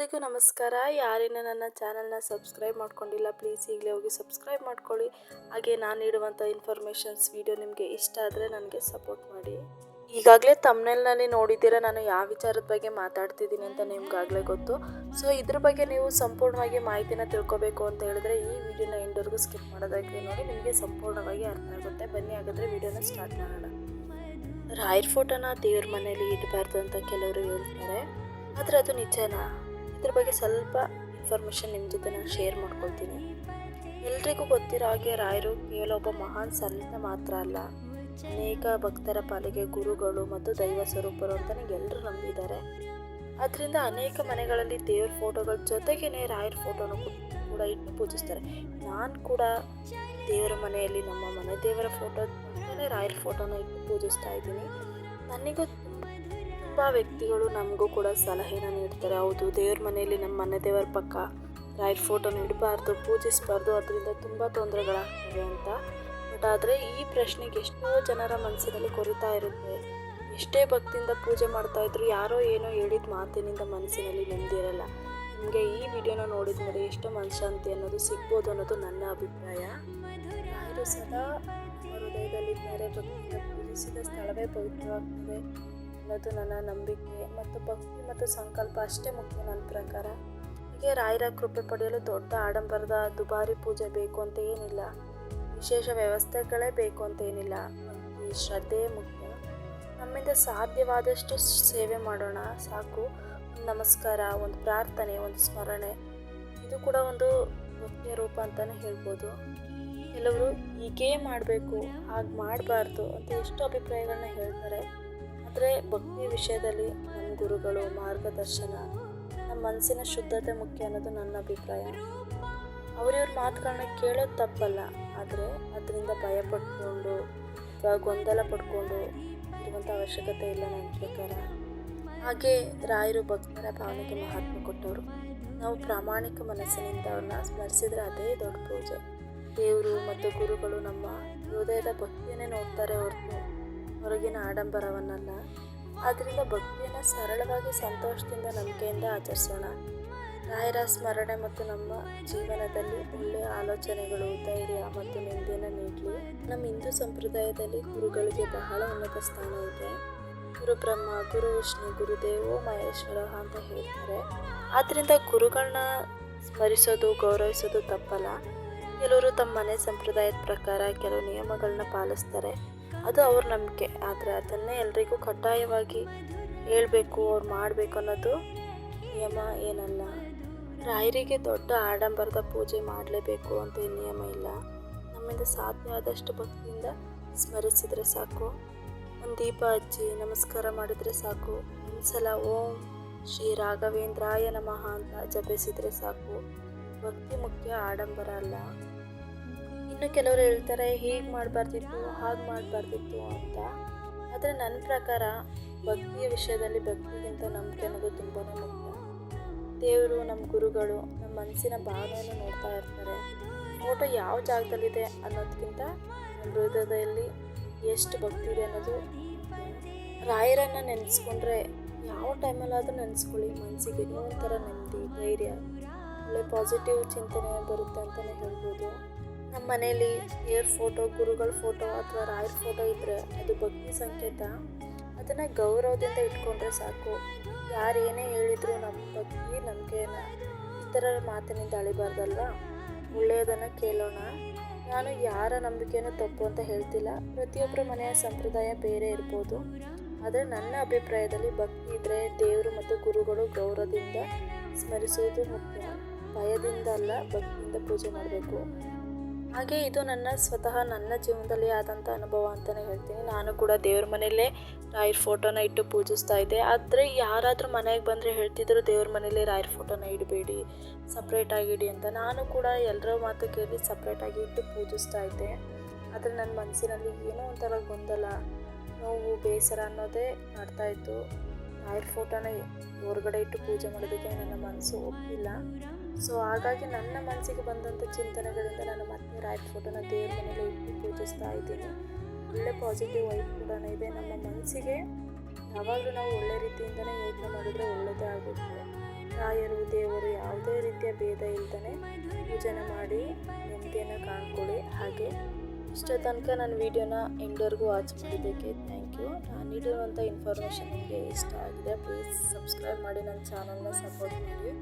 ಎಲ್ರಿಗೂ ನಮಸ್ಕಾರ. ಯಾರಿನ ನನ್ನ ಚಾನಲ್ನ ಸಬ್ಸ್ಕ್ರೈಬ್ ಮಾಡ್ಕೊಂಡಿಲ್ಲ ಪ್ಲೀಸ್ ಈಗಲೇ ಹೋಗಿ ಸಬ್ಸ್ಕ್ರೈಬ್ ಮಾಡ್ಕೊಳ್ಳಿ. ಹಾಗೆ ನಾನು ನೀಡುವಂಥ ಇನ್ಫಾರ್ಮೇಷನ್ಸ್ ವಿಡಿಯೋ ನಿಮಗೆ ಇಷ್ಟ ಆದರೆ ನನಗೆ ಸಪೋರ್ಟ್ ಮಾಡಿ. ಈಗಾಗಲೇ ತಮ್ನೆಲ್ನಲ್ಲಿ ನೋಡಿದ್ದೀರಾ ನಾನು ಯಾವ ವಿಚಾರದ ಬಗ್ಗೆ ಮಾತಾಡ್ತಿದ್ದೀನಿ ಅಂತ ನಿಮ್ಗಾಗಲೇ ಗೊತ್ತು. ಸೊ ಇದ್ರ ಬಗ್ಗೆ ನೀವು ಸಂಪೂರ್ಣವಾಗಿ ಮಾಹಿತಿನ ತಿಳ್ಕೊಬೇಕು ಅಂತ ಹೇಳಿದ್ರೆ ಈ ವಿಡಿಯೋನ ಎಂಡ್ವರೆಗೂ ಸ್ಕಿಪ್ ಮಾಡೋದಕ್ಕೆ ನೋಡಿ, ನಿಮಗೆ ಸಂಪೂರ್ಣವಾಗಿ ಅರ್ಥ ಆಗುತ್ತೆ. ಬನ್ನಿ ಹಾಗಾದರೆ ವಿಡಿಯೋನ ಸ್ಟಾರ್ಟ್ ಮಾಡೋಣ. ರಾಯರ್ ಫೋಟೋನ ದೇವ್ರ ಮನೇಲಿ ಇಡಬಾರ್ದು ಅಂತ ಕೆಲವರು ಹೇಳ್ತಾರೆ, ಆದರೆ ಅದು ನಿಜನಾ? ಇದ್ರ ಬಗ್ಗೆ ಸ್ವಲ್ಪ ಇನ್ಫಾರ್ಮೇಷನ್ ನಿಮ್ಮ ಜೊತೆ ನಾನು ಶೇರ್ ಮಾಡ್ಕೊಳ್ತೀನಿ. ಎಲ್ರಿಗೂ ಗೊತ್ತಿರೋ ಹಾಗೆ ರಾಯರು ಕೇವಲ ಒಬ್ಬ ಮಹಾನ್ ಸಂತ ಮಾತ್ರ ಅಲ್ಲ, ಅನೇಕ ಭಕ್ತರ ಪಾಲಿಗೆ ಗುರುಗಳು ಮತ್ತು ದೈವ ಸ್ವರೂಪರು ಅಂತಲೇ ಎಲ್ಲರೂ ನಂಬಿದ್ದಾರೆ. ಅದರಿಂದ ಅನೇಕ ಮನೆಗಳಲ್ಲಿ ದೇವ್ರ ಫೋಟೋಗಳ ಜೊತೆಗೇ ರಾಯರ ಫೋಟೋನ ಕೂಡ ಇಟ್ಟು ಪೂಜಿಸ್ತಾರೆ. ನಾನು ಕೂಡ ದೇವರ ಮನೆಯಲ್ಲಿ ನಮ್ಮ ಮನೆ ದೇವರ ಫೋಟೋ ಅಂತಲೇ ರಾಯರ ಫೋಟೋನ ಇಟ್ಟು ಪೂಜಿಸ್ತಾ ಇದ್ದೀನಿ. ನನಗೂ ತುಂಬ ವ್ಯಕ್ತಿಗಳು ನಮಗೂ ಕೂಡ ಸಲಹೆನ ನೀಡ್ತಾರೆ, ಹೌದು ದೇವ್ರ ಮನೆಯಲ್ಲಿ ನಮ್ಮ ಮನೆ ದೇವರ ಪಕ್ಕ ರಾಯರ ಫೋಟೋನ ಇಡಬಾರ್ದು, ಪೂಜಿಸಬಾರ್ದು, ಅದರಿಂದ ತುಂಬ ತೊಂದರೆಗಳಾಗ್ತವೆ ಅಂತ. ಬಟ್ ಆದರೆ ಈ ಪ್ರಶ್ನೆಗೆ ಎಷ್ಟೋ ಜನರ ಮನಸ್ಸಿನಲ್ಲಿ ಕೊರಿತಾ ಇರುತ್ತೆ. ಎಷ್ಟೇ ಭಕ್ತಿಯಿಂದ ಪೂಜೆ ಮಾಡ್ತಾಯಿದ್ರು ಯಾರೋ ಏನೋ ಹೇಳಿದ ಮಾತಿನಿಂದ ಮನಸ್ಸಿನಲ್ಲಿ ನೆಮ್ಮದಿ ಇರಲ್ಲ. ನಿಮಗೆ ಈ ವಿಡಿಯೋನ ನೋಡಿದ ಮೇಲೆ ಎಷ್ಟೋ ಮನಃಶಾಂತಿ ಅನ್ನೋದು ಸಿಗ್ಬೋದು ಅನ್ನೋದು ನನ್ನ ಅಭಿಪ್ರಾಯ. ರಾಯರು ಸದಾ ಹೃದಯದಲ್ಲಿದ್ದಾರೆ, ಭಕ್ತಿಯಿಂದ ಪೂಜಿಸಿದ ಸ್ಥಳವೇ ಪವಿತ್ರವಾಗ್ತದೆ ಅನ್ನೋದು ನನ್ನ ನಂಬಿಕೆ. ಮತ್ತು ಭಕ್ತಿ ಮತ್ತು ಸಂಕಲ್ಪ ಅಷ್ಟೇ ಮುಖ್ಯ ನನ್ನ ಪ್ರಕಾರ. ಹೀಗೆ ರಾಯರ ಕೃಪೆ ಪಡೆಯಲು ದೊಡ್ಡ ಆಡಂಬರದ ದುಬಾರಿ ಪೂಜೆ ಬೇಕು ಅಂತ ಏನಿಲ್ಲ, ವಿಶೇಷ ವ್ಯವಸ್ಥೆಗಳೇ ಬೇಕು ಅಂತ ಏನಿಲ್ಲ. ಭಕ್ತಿ ಶ್ರದ್ಧೆ ಮುಖ್ಯ. ನಮ್ಮಿಂದ ಸಾಧ್ಯವಾದಷ್ಟು ಸೇವೆ ಮಾಡೋಣ ಸಾಕು. ಒಂದು ನಮಸ್ಕಾರ, ಒಂದು ಪ್ರಾರ್ಥನೆ, ಒಂದು ಸ್ಮರಣೆ, ಇದು ಕೂಡ ಒಂದು ಭಕ್ತಿಯ ರೂಪ ಅಂತಲೇ ಹೇಳ್ಬೋದು. ಕೆಲವರು ಹೀಗೇ ಮಾಡಬೇಕು ಹಾಗೆ ಮಾಡಬಾರ್ದು ಅಂತ ಎಷ್ಟು ಅಭಿಪ್ರಾಯಗಳನ್ನ ಹೇಳ್ತಾರೆ. ಆದರೆ ಭಕ್ತಿ ವಿಷಯದಲ್ಲಿ ನಮ್ಮ ಗುರುಗಳು ಮಾರ್ಗದರ್ಶನ, ನಮ್ಮ ಮನಸ್ಸಿನ ಶುದ್ಧತೆ ಮುಖ್ಯ ಅನ್ನೋದು ನನ್ನ ಅಭಿಪ್ರಾಯ. ಅವ್ರಿವ್ರ ಮಾತುಗಳನ್ನ ಕೇಳೋದು ತಪ್ಪಲ್ಲ, ಆದರೆ ಅದರಿಂದ ಭಯ ಪಡ್ಕೊಂಡು ಅಥವಾ ಗೊಂದಲ ಪಡ್ಕೊಂಡು ಇರುವಂಥ ಅವಶ್ಯಕತೆ ಇಲ್ಲ ನನ್ನ ಪ್ರಕಾರ. ಹಾಗೆ ರಾಯರು ಭಕ್ತರ ಭಾವನೆಗೆ ಮಹತ್ವ ಕೊಟ್ಟವರು. ನಾವು ಪ್ರಾಮಾಣಿಕ ಮನಸ್ಸಿನಿಂದ ಅವ್ರನ್ನ ಸ್ಮರಿಸಿದರೆ ಅದೇ ದೊಡ್ಡ ಪೂಜೆ. ದೇವರು ಮತ್ತು ಗುರುಗಳು ನಮ್ಮ ಹೃದಯದ ಭಕ್ತಿಯನ್ನೇ ನೋಡ್ತಾರೆ ಹೊರತು ಹೊರಗಿನ ಆಡಂಬರವನ್ನಲ್ಲ. ಆದ್ದರಿಂದ ಭಕ್ತಿಯನ್ನು ಸರಳವಾಗಿ ಸಂತೋಷದಿಂದ ನಂಬಿಕೆಯಿಂದ ಆಚರಿಸೋಣ. ರಾಯರ ಸ್ಮರಣೆ ಮತ್ತು ನಮ್ಮ ಜೀವನದಲ್ಲಿ ಒಳ್ಳೆಯ ಆಲೋಚನೆಗಳು, ಧೈರ್ಯ ಮತ್ತು ನೆಮ್ಮದಿಯನ್ನು ನೀಡಲಿ. ನಮ್ಮ ಹಿಂದೂ ಸಂಪ್ರದಾಯದಲ್ಲಿ ಗುರುಗಳಿಗೆ ಬಹಳ ಉನ್ನತ ಸ್ಥಾನ ಇದೆ. ಗುರು ಬ್ರಹ್ಮ, ಗುರು ವಿಷ್ಣು, ಗುರುದೇವೋ ಮಹೇಶ್ವರ ಅಂತ ಹೇಳ್ತಾರೆ. ಆದ್ದರಿಂದ ಗುರುಗಳನ್ನ ಸ್ಮರಿಸೋದು ಗೌರವಿಸೋದು ತಪ್ಪಲ್ಲ. ಕೆಲವರು ತಮ್ಮ ಮನೆ ಸಂಪ್ರದಾಯದ ಪ್ರಕಾರ ಕೆಲವು ನಿಯಮಗಳನ್ನ ಪಾಲಿಸ್ತಾರೆ, ಅದು ಅವ್ರ ನಂಬಿಕೆ. ಆದರೆ ಅದನ್ನೇ ಎಲ್ರಿಗೂ ಕಡ್ಡಾಯವಾಗಿ ಹೇಳಬೇಕು, ಅವ್ರು ಮಾಡಬೇಕು ಅನ್ನೋದು ನಿಯಮ ಏನಲ್ಲ. ರಾಯರಿಗೆ ದೊಡ್ಡ ಆಡಂಬರದ ಪೂಜೆ ಮಾಡಲೇಬೇಕು ಅಂತ ಏನು ನಿಯಮ ಇಲ್ಲ. ನಮ್ಮಿಂದ ಸಾಧ್ಯ ಆದಷ್ಟು ಭಕ್ತಿಯಿಂದ ಸ್ಮರಿಸಿದರೆ ಸಾಕು. ಒಂದು ದೀಪ ಹಚ್ಚಿ ನಮಸ್ಕಾರ ಮಾಡಿದರೆ ಸಾಕು. ಒಂದ್ಸಲ ಓಂ ಶ್ರೀ ರಾಘವೇಂದ್ರಾಯ ನಮಃ ಅಂತ ಜಪಿಸಿದರೆ ಸಾಕು. ಭಕ್ತಿ ಮುಖ್ಯ, ಆಡಂಬರ ಅಲ್ಲ. ಇನ್ನು ಕೆಲವರು ಹೇಳ್ತಾರೆ ಹೀಗೆ ಮಾಡಬಾರ್ದಿತ್ತು ಹಾಗೆ ಮಾಡಬಾರ್ದಿತ್ತು ಅಂತ. ಆದರೆ ನನ್ನ ಪ್ರಕಾರ ಭಕ್ತಿಯ ವಿಷಯದಲ್ಲಿ ಭಕ್ತಿಗಿಂತ ನಂಬಿಕೆ ಅನ್ನೋದು ತುಂಬಾ ಮುಖ್ಯ. ದೇವರು, ನಮ್ಮ ಗುರುಗಳು ನಮ್ಮ ಮನಸ್ಸಿನ ಭಾವನೆಯನ್ನು ನೋಡ್ತಾ ಇರ್ತಾರೆ. ಫೋಟೋ ಯಾವ ಜಾಗದಲ್ಲಿದೆ ಅನ್ನೋದಕ್ಕಿಂತ ನಮ್ಮ ಹೃದಯದಲ್ಲಿ ಎಷ್ಟು ಭಕ್ತಿ ಇದೆ ಅನ್ನೋದು. ರಾಯರನ್ನು ನೆನೆಸ್ಕೊಂಡ್ರೆ ಯಾವ ಟೈಮಲ್ಲಾದರೂ ನೆನೆಸ್ಕೊಳ್ಳಿ, ಮನಸ್ಸಿಗೆ ಒಂಥರ ನೆಮ್ಮದಿ, ಧೈರ್ಯ, ಒಳ್ಳೆ ಪಾಸಿಟಿವ್ ಚಿಂತನೆ ಬರುತ್ತೆ ಅಂತಲೇ ಹೇಳ್ಬೋದು. ನಮ್ಮ ಮನೇಲಿ ದೇವ್ರ ಫೋಟೋ, ಗುರುಗಳ ಫೋಟೋ ಅಥವಾ ರಾಯರ ಫೋಟೋ ಇದ್ದರೆ ಅದು ಭಕ್ತಿ ಸಂಕೇತ. ಅದನ್ನು ಗೌರವದಿಂದ ಇಟ್ಕೊಂಡ್ರೆ ಸಾಕು. ಯಾರು ಏನೇ ಹೇಳಿದ್ರು ನಮ್ಮ ಭಕ್ತಿ ನಂಬಿಕೆನ ಇತರರ ಮಾತಿನಿಂದ ಅಳಿಬಾರ್ದಲ್ವಾ. ಒಳ್ಳೆಯದನ್ನು ಕೇಳೋಣ. ನಾನು ಯಾರ ನಂಬಿಕೆನೂ ತಪ್ಪು ಅಂತ ಹೇಳ್ತಿಲ್ಲ. ಪ್ರತಿಯೊಬ್ಬರ ಮನೆಯ ಸಂಪ್ರದಾಯ ಬೇರೆ ಇರ್ಬೋದು. ಆದರೆ ನನ್ನ ಅಭಿಪ್ರಾಯದಲ್ಲಿ ಭಕ್ತಿ ಇದ್ದರೆ ದೇವರು ಮತ್ತು ಗುರುಗಳು ಗೌರವದಿಂದ ಸ್ಮರಿಸುವುದು ಮುಖ್ಯ. ಭಯದಿಂದ ಅಲ್ಲ, ಭಕ್ತಿಯಿಂದ ಪೂಜೆ ಮಾಡಬೇಕು. ಹಾಗೆ ಇದು ಸ್ವತಃ ನನ್ನ ಜೀವನದಲ್ಲಿ ಆದಂಥ ಅನುಭವ ಅಂತಲೇ ಹೇಳ್ತೀನಿ. ನಾನು ಕೂಡ ದೇವ್ರ ಮನೆಯಲ್ಲೇ ರಾಯರ ಫೋಟೋನ ಇಟ್ಟು ಪೂಜಿಸ್ತಾ ಇದ್ದೆ. ಆದರೆ ಯಾರಾದರೂ ಮನೆಗೆ ಬಂದರೆ ಹೇಳ್ತಿದ್ರು ದೇವ್ರ ಮನೇಲಿ ರಾಯರ ಫೋಟೋನ ಇಡಬೇಡಿ, ಸಪ್ರೇಟಾಗಿ ಇಡಿ ಅಂತ. ನಾನು ಕೂಡ ಎಲ್ಲರ ಮಾತು ಕೇಳಿ ಸಪ್ರೇಟಾಗಿ ಇಟ್ಟು ಪೂಜಿಸ್ತಾ ಇದ್ದೆ. ಆದರೆ ನನ್ನ ಮನಸ್ಸಿನಲ್ಲಿ ಏನೋ ಒಂಥರ ಗೊಂದಲ, ನೋವು, ಬೇಸರ ಅನ್ನೋದೇ ಮಾಡ್ತಾಯಿತ್ತು. ರಾಯರ ಫೋಟೋನ ಹೊರಗಡೆ ಇಟ್ಟು ಪೂಜೆ ಮಾಡೋದಕ್ಕೆ ನನ್ನ ಮನಸ್ಸು ಒಪ್ಪಿಲ್ಲ. ಸೊ ಹಾಗಾಗಿ ನನ್ನ ಮನಸ್ಸಿಗೆ ಬಂದಂಥ ಚಿಂತನೆಗಳಿಂದ ನಾನು ಮತ್ತೆ ರಾಯರ ಫೋಟೋನ ದೇವ್ರ ಮನೇಲಿ ಇಟ್ಟು ಪೂಜಿಸ್ತಾ ಇದ್ದೀನಿ. ಒಳ್ಳೆ ಪಾಸಿಟಿವ್ ವೈಬ್ ಕೂಡ ಇದೆ. ನಮ್ಮ ಮನಸ್ಸಿಗೆ ಯಾವಾಗಲೂ ನಾವು ಒಳ್ಳೆ ರೀತಿಯಿಂದನೇ ಯೋಚನೆ ಮಾಡಿದರೆ ಒಳ್ಳೆಯದೇ ಆಗುತ್ತೆ. ರಾಯರು ದೇವರು ಯಾವುದೇ ರೀತಿಯ ಭೇದ ಇಲ್ಲದೇ ಪೂಜೆನ ಮಾಡಿ ನೆಮ್ಮದಿಯನ್ನು ಕಾಣ್ಕೊಳ್ಳಿ. ಹಾಗೆ ಇಷ್ಟ ತನಕ ನನ್ನ ವೀಡಿಯೋನ ಎಂಡ್ವರೆಗೂ ವಾಚ್ ಮಾಡಿದ್ದಕ್ಕೆ ಥ್ಯಾಂಕ್ ಯು. ನಾನು ನೀಡಿರುವಂಥ ಇನ್ಫಾರ್ಮೇಷನ್ ನಿಮಗೆ ಇಷ್ಟ ಆಗಿದೆ ಪ್ಲೀಸ್ ಸಬ್ಸ್ಕ್ರೈಬ್ ಮಾಡಿ, ನನ್ನ ಚಾನಲ್ನ ಸಪೋರ್ಟ್ ಮಾಡಿ.